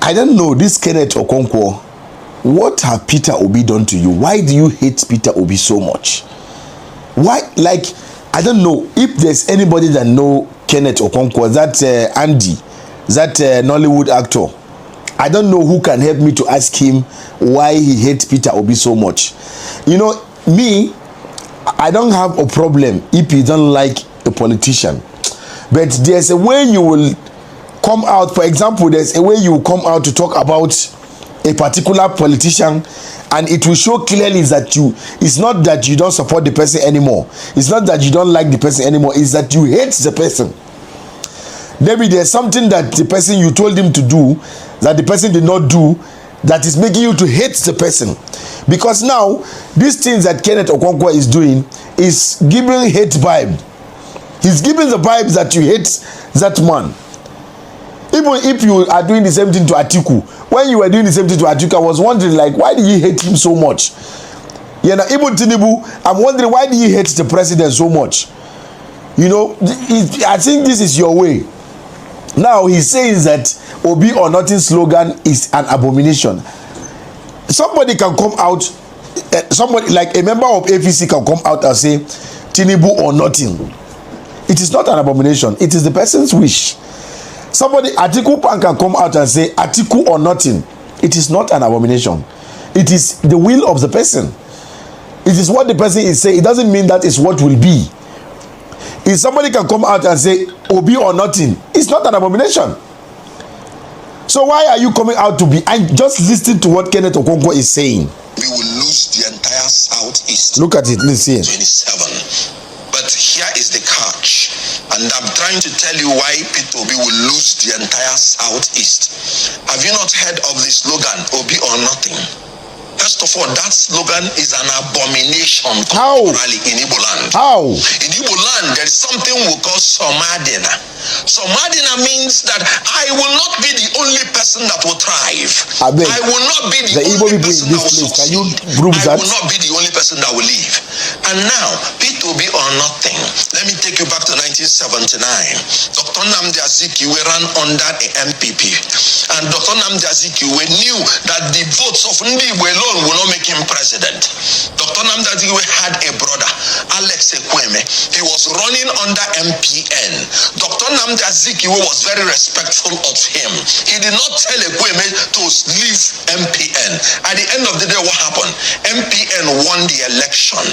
I don't know, this Kenneth Okonkwo, what have Peter Obi done to you? Why do you hate Peter Obi so much? Why, like, I don't know if there's anybody that know Kenneth Okonkwo, that Andy, that Nollywood actor. I don't know who can help me to ask him why he hates Peter Obi so much. You know, me, I don't have a problem if you don't like a politician. But there's a way you will come out. For example, there's a way you will come out to talk about a particular politician, and it will show clearly that it's not that you don't support the person anymore. It's not that you don't like the person anymore. It's that you hate the person. Maybe there's something that the person you told him to do that the person did not do that is making you to hate the person. Because now, these things that Kenneth Okonkwo is doing is giving hate vibe. He's giving the vibe that you hate that man. Even if you are doing the same thing to Atiku, when you were doing the same thing to Atiku, I was wondering, like, why did you hate him so much? You know, even Tinubu, I'm wondering, why do you hate the president so much? You know, I think this is your way. Now he says that Obi or nothing slogan is an abomination. Somebody can come out, somebody like a member of APC can come out and say Tinubu or nothing. It is not an abomination. It is the person's wish. Somebody, Atiku can come out and say Atiku or nothing. It is not an abomination. It is the will of the person. It is what the person is saying. It doesn't mean that is what will be. If somebody can come out and say Obi or nothing, it's not an abomination. So why are you coming out to be? And just listen to what Kenneth Okonkwo is saying. We will lose the entire Southeast. Look at it, listen. 27. But here is the catch. And I'm trying to tell you why Peter Obi will lose the entire Southeast. Have you not heard of the slogan, Obi or nothing? First of all, that slogan is an abomination culturally in Igbo land. How? In Igbo land, there is something we call Somadina. Somadina means that I will not be the only person that will thrive. I will not be the only person that will succeed. I will not be the only person that will live. And now, P2B or nothing. Let me take you back to 1979. Dr. Nnamdi Azikiwe ran under the MPP. And Dr. Nnamdi Azikiwe knew that the votes of Ndi Igbo alone will not make him president. Dr. Nnamdi Azikiwe had a brother, Alex Ekweme. He was running under MPN. Dr. Nnamdi Azikiwe was very respectful of him. He did not tell Ekweme to leave MPN. At the end of the day, what happened? MPN won the election,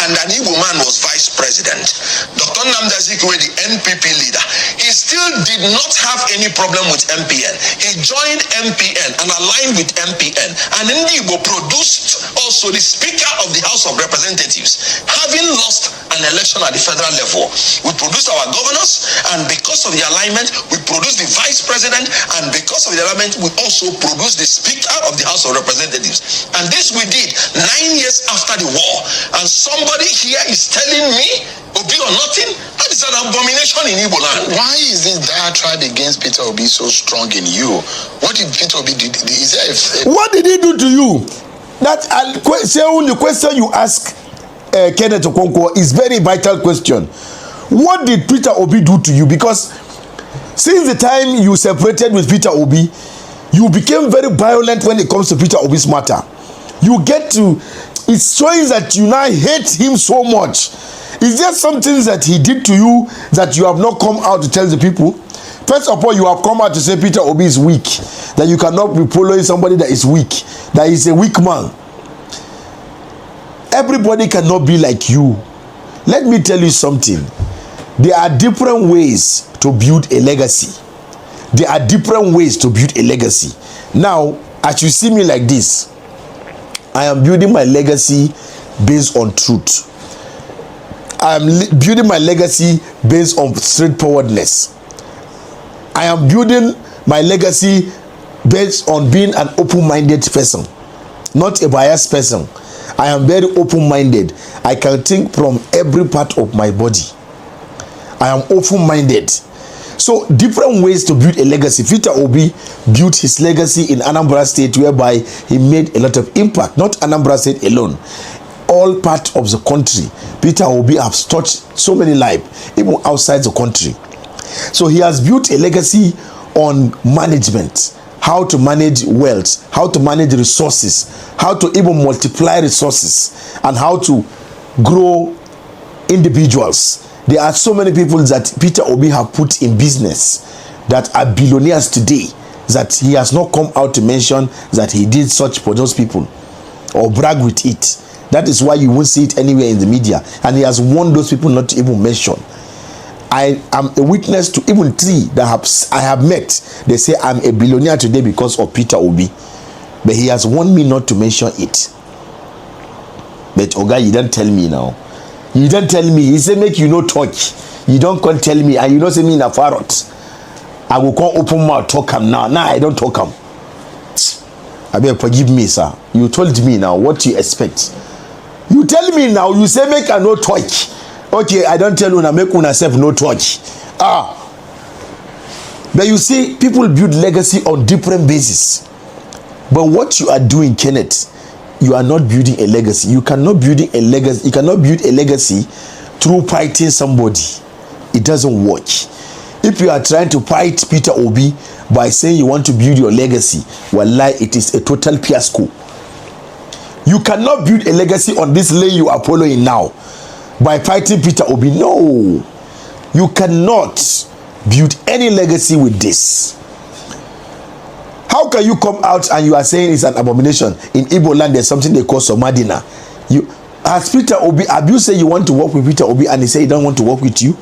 and an Igbo man was vice president. Dr. Nnamdi Azikiwe, the NPP leader, he still did not have any problem with MPN. He joined MPN and aligned with MPN, and Ndi Igbo produced also the Speaker of the House of Representatives. Having lost an election at the federal level, we produced our governors, and because of the alignment, we produced the Vice President, and because of the alignment, we also produced the Speaker of the House of Representatives. And this we did 9 years after the war. And somebody here is telling me, Obi or nothing? That is an abomination in Igbo land. Why is this diatribe against Peter Obi so strong in you? What did Peter Obi do? What did he do to you? That the question you ask Kenneth Okonkwo is very vital question. What did Peter Obi do to you? Because since the time you separated with Peter Obi, you became very violent when it comes to Peter Obi's matter. You get to, it's showing that you now hate him so much. Is there something that he did to you that you have not come out to tell the people? First of all, you have come out to say Peter Obi is weak, that you cannot be following somebody that is weak, that is a weak man. Everybody cannot be like you. Let me tell you something. There are different ways to build a legacy. There are different ways to build a legacy. Now, as you see me like this, I am building my legacy based on truth. I am building my legacy based on straightforwardness. I am building my legacy based on being an open-minded person, not a biased person. I am very open-minded. I can think from every part of my body. I am open-minded. So different ways to build a legacy. Peter Obi built his legacy in Anambra State, whereby he made a lot of impact. Not Anambra State alone. All parts of the country, Peter Obi has touched so many lives, even outside the country. So he has built a legacy on management, how to manage wealth, how to manage resources, how to even multiply resources, and how to grow individuals. There are so many people that Peter Obi have put in business that are billionaires today, that he has not come out to mention that he did such for those people or brag with it. That is why you won't see it anywhere in the media, and he has warned those people not to even mention. I am a witness to even 3 that I have met. They say I'm a billionaire today because of Peter Obi, but he has warned me not to mention it. But Oga, you don't tell me now. You don't tell me. He said make you no talk. You don't come tell me, and you don't say me in a farrot. I will come open mouth talk him now. Now I don't talk him. I beg forgive me, sir. You told me now what you expect. You tell me now. You say make I no talk. Okay, I don't tell una make una self no talk. But you see, people build legacy on different basis. But what you are doing, Kenneth, you are not building a legacy. You cannot build a legacy. You cannot build a legacy through fighting somebody. It doesn't work. If you are trying to fight Peter Obi by saying you want to build your legacy, wallahi, it is a total fiasco. You cannot build a legacy on this lane you are following now by fighting Peter Obi. No, you cannot build any legacy with this. How can you come out and you are saying it's an abomination? In Igbo land, there's something they call Somadina. You, as Peter Obi, abuse say you want to work with Peter Obi and he say he don't want to work with you.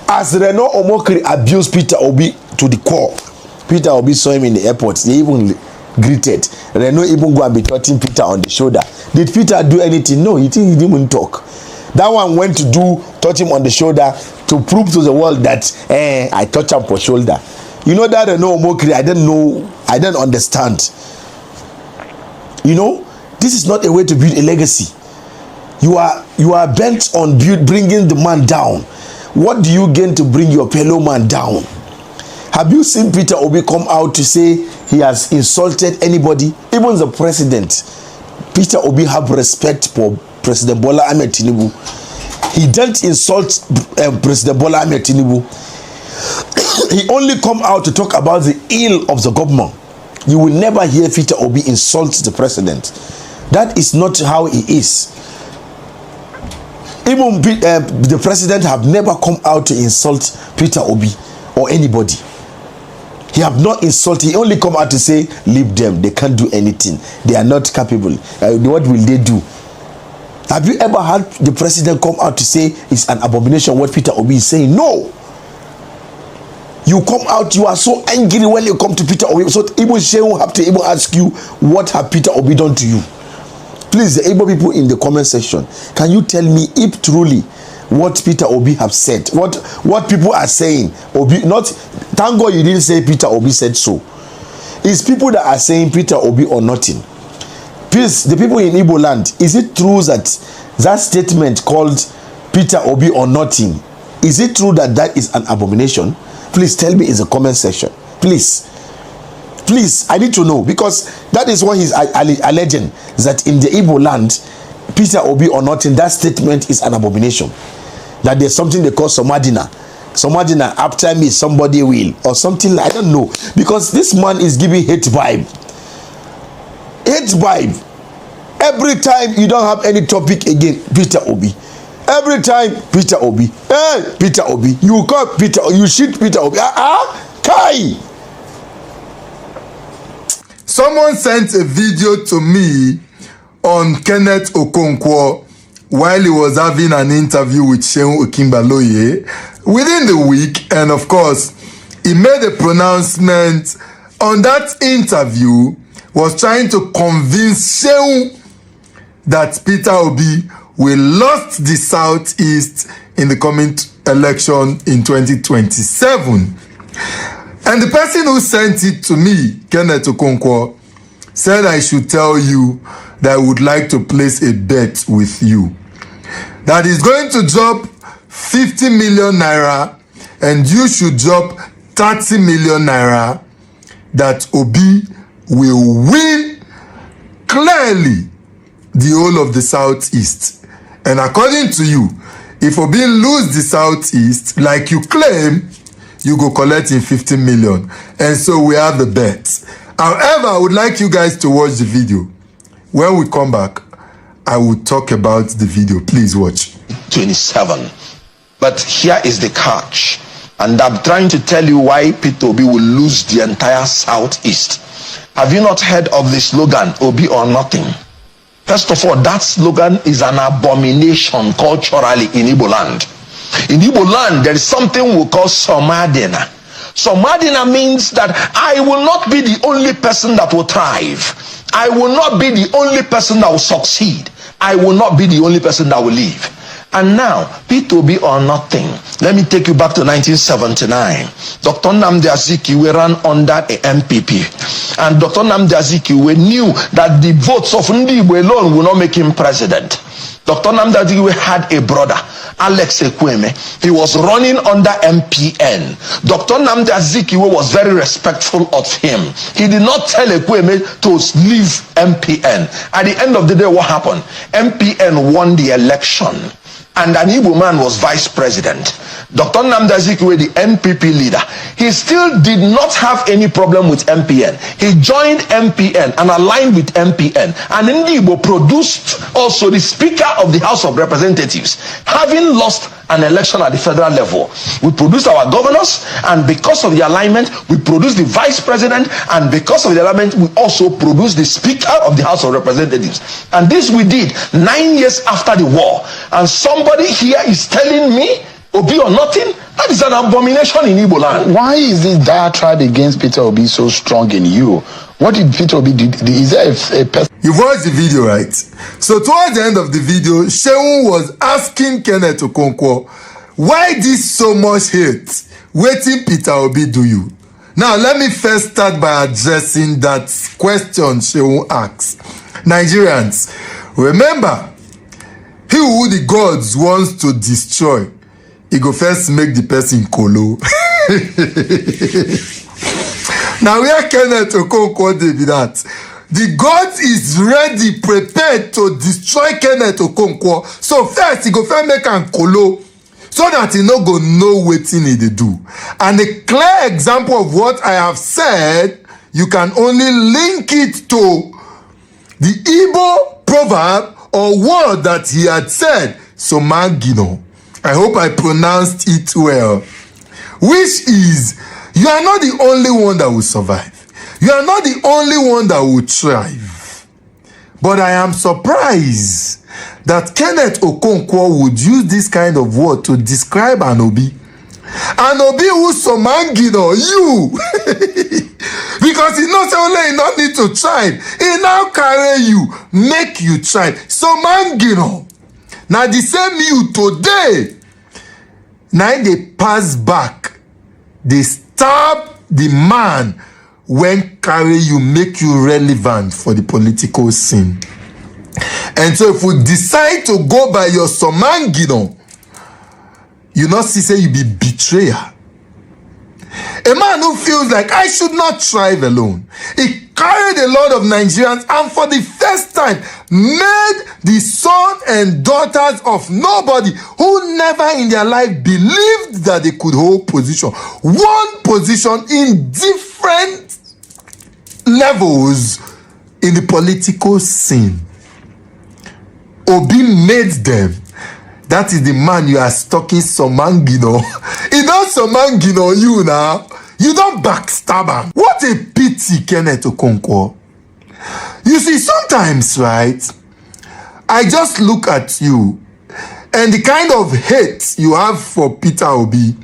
As Reno Omokri abused Peter Obi to the core. Peter Obi saw him in the airport. They even greeted. Reno even go and be touching Peter on the shoulder. Did Peter do anything? No, he didn't even talk. That one went to touch him on the shoulder to prove to the world that I touch him for shoulder. You know that Reno Omokri, I didn't know, I didn't understand. You know, this is not a way to build a legacy. You are bent on bringing the man down. What do you gain to bring your fellow man down? Have you seen Peter Obi come out to say he has insulted anybody? Even the president. Peter Obi have respect for President Bola Ahmed Tinubu. He didn't insult President Bola Ahmed Tinubu. He only come out to talk about the ill of the government. You will never hear Peter Obi insult the president. That is not how he is. Even the president have never come out to insult Peter Obi or anybody. He have not insulted. He only come out to say, leave them. They can't do anything. They are not capable. What will they do? Have you ever heard the president come out to say it's an abomination what Peter Obi is saying? No. You come out, you are so angry when you come to Peter Obi. So even Shehu have to even ask you, what have Peter Obi done to you? Please, the Igbo people in the comment section, can you tell me if truly what Peter Obi have said, what people are saying, Obi, not, thank God you didn't say Peter Obi said so. It's people that are saying Peter Obi or nothing. Please, the people in Igbo land, is it true that that statement called Peter Obi or nothing, is it true that that is an abomination? Please tell me in the comment section. Please. Please, I need to know, because that is what he's alleging, that in the Igbo land, Peter Obi or nothing, that statement is an abomination. That there's something they call Somadina. Somadina, after me, somebody will, or something, I don't know. Because this man is giving hate vibe. Hate vibe. Every time you don't have any topic again, Peter Obi. Every time, Peter Obi. Hey, Peter Obi. You call Peter, you shoot Peter Obi. Kai! Someone sent a video to me on Kenneth Okonkwo while he was having an interview with Shehu Okimbaloye within the week, and of course, he made a pronouncement on that interview, was trying to convince Shehu that Peter Obi will lose the Southeast in the coming election in 2027. And the person who sent it to me, Kenneth Okonkwo, said I should tell you that I would like to place a bet with you. That is going to drop 50 million naira and you should drop 30 million naira, that Obi will win clearly the whole of the Southeast. And according to you, if Obi lose the Southeast, like you claim, you go collect in 50 million. And so we have the bet. However, I would like you guys to watch the video. When we come back, I will talk about the video. Please watch. 27. But here is the catch. And I'm trying to tell you why Peter Obi will lose the entire Southeast. Have you not heard of the slogan, Obi or nothing? First of all, that slogan is an abomination culturally in Igbo land. In Igbo land, there is something we call Somadina. Somadina means that I will not be the only person that will thrive. I will not be the only person that will succeed. I will not be the only person that will live. And now, P2B or nothing. Let me take you back to 1979. Dr. Nnamdi Azikiwe ran under a MPP. And Dr. Nnamdi Azikiwe knew that the votes of Ndi Igbo alone will not make him president. Dr. Nnamdi Azikiwe had a brother, Alex Ekweme. He was running under MPN. Dr. Nnamdi Azikiwe was very respectful of him. He did not tell Ekweme to leave MPN. At the end of the day, what happened? MPN won the election. And an Igbo man was vice president. Dr. Nnamdi Azikiwe, the NPP leader, he still did not have any problem with MPN. He joined MPN and aligned with MPN. And Ndi Igbo produced also the Speaker of the House of Representatives. Having lost an election at the federal level, we produced our governors, and because of the alignment, we produced the vice president, and because of the alignment, we also produced the Speaker of the House of Representatives. And this we did 9 years after the war. And somebody here is telling me, Obi or nothing? That is an abomination in Igbo land. Why is this diatribe against Peter Obi so strong in you? What did Peter Obi do? Is there a person? You've watched the video, right? So towards the end of the video, Shehu was asking Kenneth Okonkwo, why this so much hate? Waiting Peter Obi do you? Now, let me first start by addressing that question Shehu asks. Nigerians, remember, he who the gods wants to destroy, he go first make the person kolo. Now where Kenneth Okonkwo did be that? The God is ready, prepared to destroy Kenneth Okonkwo. So first, he go first make am kolo, so that he no go know wetin he dey do. And a clear example of what I have said, you can only link it to the Igbo proverb or word that he had said, Somangino. I hope I pronounced it well. Which is, you are not the only one that will survive. You are not the only one that will thrive. But I am surprised that Kenneth Okonkwo would use this kind of word to describe an Obi. An Obi who Somangino, you. Because he knows only he don't need to thrive. He now carry you, make you thrive. Somangino. Now the same you today. Now they pass back. They stab the man when carry you, make you relevant for the political scene. And so if we decide to go by your Somangino, you not see say you be betrayer. A man who feels like I should not thrive alone. He carried a lot of Nigerians and for the first time made the son and daughters of nobody who never in their life believed that they could hold position. One position in different levels in the political scene. Obi made them. That is the man you are stalking Somangino. He don't Somangino you now. You don't backstab him. What a pity, Kenneth Okonkwo. You see, sometimes, right, I just look at you and the kind of hate you have for Peter Obi.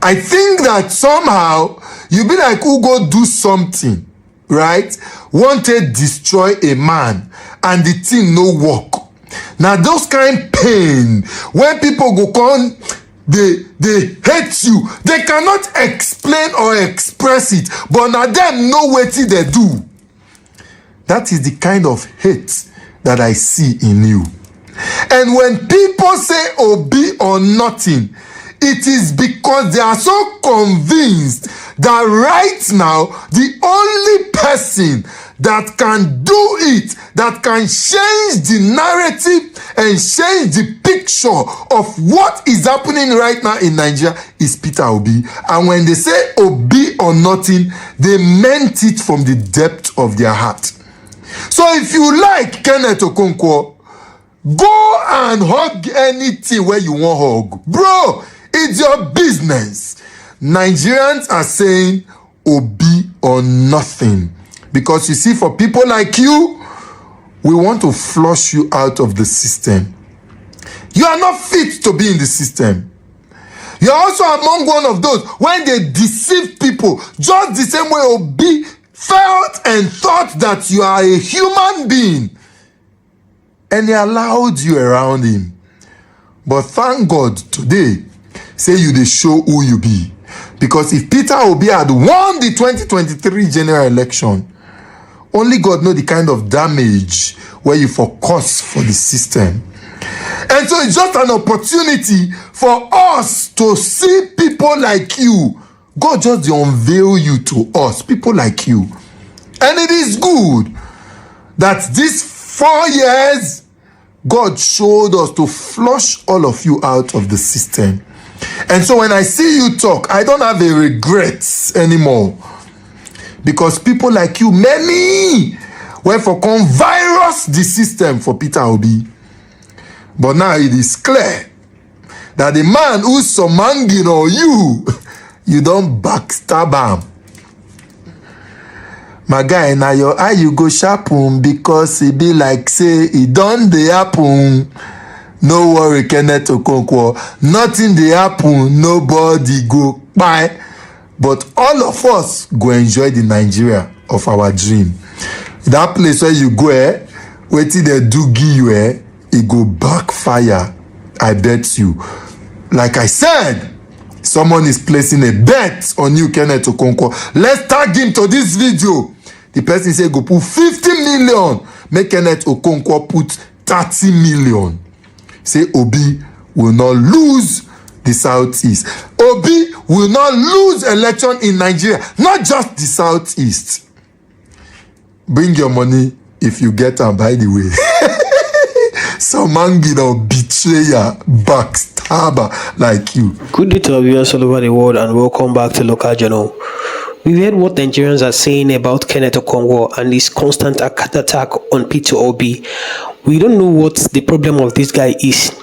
I think that somehow you be like, who go do something, right? Wanted destroy a man and the thing no work. Now those kind pain, when people go come, they hate you. They cannot explain or express it, but now them know what they do. That is the kind of hate that I see in you. And when people say Obi or nothing, it is because they are so convinced that right now the only person that can do it, that can change the narrative and change the picture picture of what is happening right now in Nigeria is Peter Obi. And when they say Obi or nothing, they meant it from the depth of their heart. So if you like Kenneth Okonkwo, go and hug anything where you want hug. Bro, it's your business. Nigerians are saying Obi or nothing. Because you see, for people like you, we want to flush you out of the system. You are not fit to be in the system. You are also among one of those when they deceive people, just the same way Obi felt and thought that you are a human being. And he allowed you around him. But thank God today, say you they show who you be. Because if Peter Obi had won the 2023 general election, only God know the kind of damage where you focus for the system. And so it's just an opportunity for us to see people like you. God just unveil you to us, people like you. And it is good that these 4 years, God showed us to flush all of you out of the system. And so when I see you talk, I don't have a regrets anymore. Because people like you, many, went for come virus the system for Peter Obi. But now it is clear that the man who's surmanging on you, you don't backstab him. My guy, now your eye you go sharpen because it be like say it done the happen. No worry, Kenneth Okonkwo. Nothing they happen, nobody go bye. But all of us go enjoy the Nigeria of our dream. That place where you go, wait till they do give you, it go backfire. I bet you. Like I said, someone is placing a bet on you, Kenneth Okonkwo. Let's tag him to this video. The person say go put 50 million. Make Kenneth Okonkwo put 30 million. Say Obi will not lose the Southeast. Obi will not lose election in Nigeria, not just the Southeast. Bring your money if you get them, by the way. Some man, betrayer, backstabber like you. Good day to our viewers all over the world and welcome back to Local Journal. We've heard what Nigerians are saying about Kenneth Okonkwo and his constant attack on Peter Obi. We don't know what the problem of this guy is.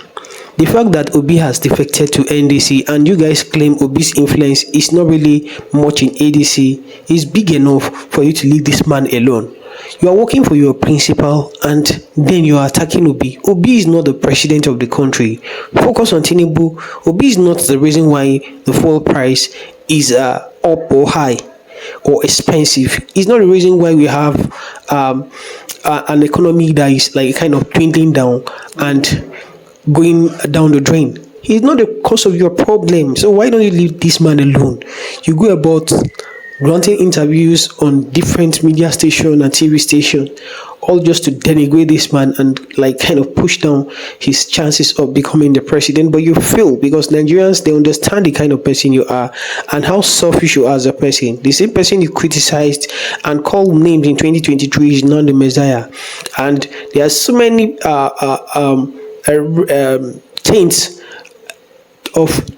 The fact that Obi has defected to NDC and you guys claim Obi's influence is not really much in ADC is big enough for you to leave this man alone. You are working for your principal and then you are attacking Obi. Obi is not the president of the country. Focus on Tinubu. Obi is not the reason why the fuel price is up or high or expensive. It's not the reason why we have an economy that is like kind of dwindling down and going down the drain. He's not the cause of your problem. So why don't you leave this man alone? You go about granting interviews on different media station and TV station, all just to denigrate this man and like kind of push down his chances of becoming the president. But you fail because Nigerians, they understand the kind of person you are and how selfish you are as a person. The same person you criticized and called names in 2023 is not the Messiah. And there are so many taints of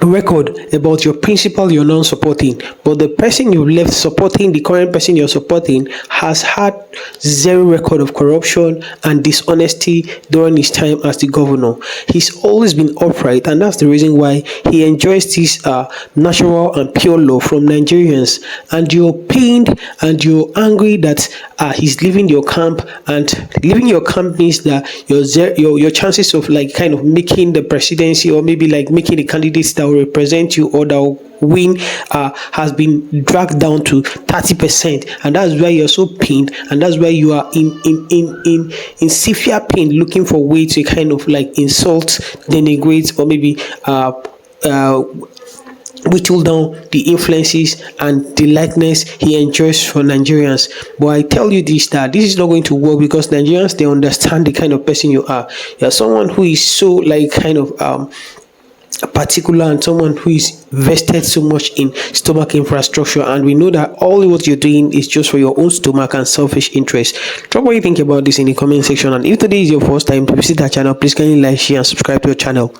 record about your principal you're not supporting, but the person you left supporting, the current person you're supporting, has had zero record of corruption and dishonesty during his time as the governor. He's always been upright, and that's the reason why he enjoys this natural and pure love from Nigerians. And you're pained and you're angry that he's leaving your camp, and leaving your camp means that your chances of like kind of making the presidency or maybe like making the candidates that will represent you or that will win has been dragged down to 30%, and that's why you're so pained, and that's why you are in severe pain, looking for ways to kind of like insult, denigrate, or maybe whittle down the influences and the likeness he enjoys for Nigerians. But I tell you this, that this is not going to work because Nigerians, they understand the kind of person you are. You're someone who is so like kind of particular and someone who is vested so much in stomach infrastructure, and we know that all what you're doing is just for your own stomach and selfish interest. Drop what you think about this in the comment section, and if today is your first time to visit our channel, please kindly like, share and subscribe to our channel.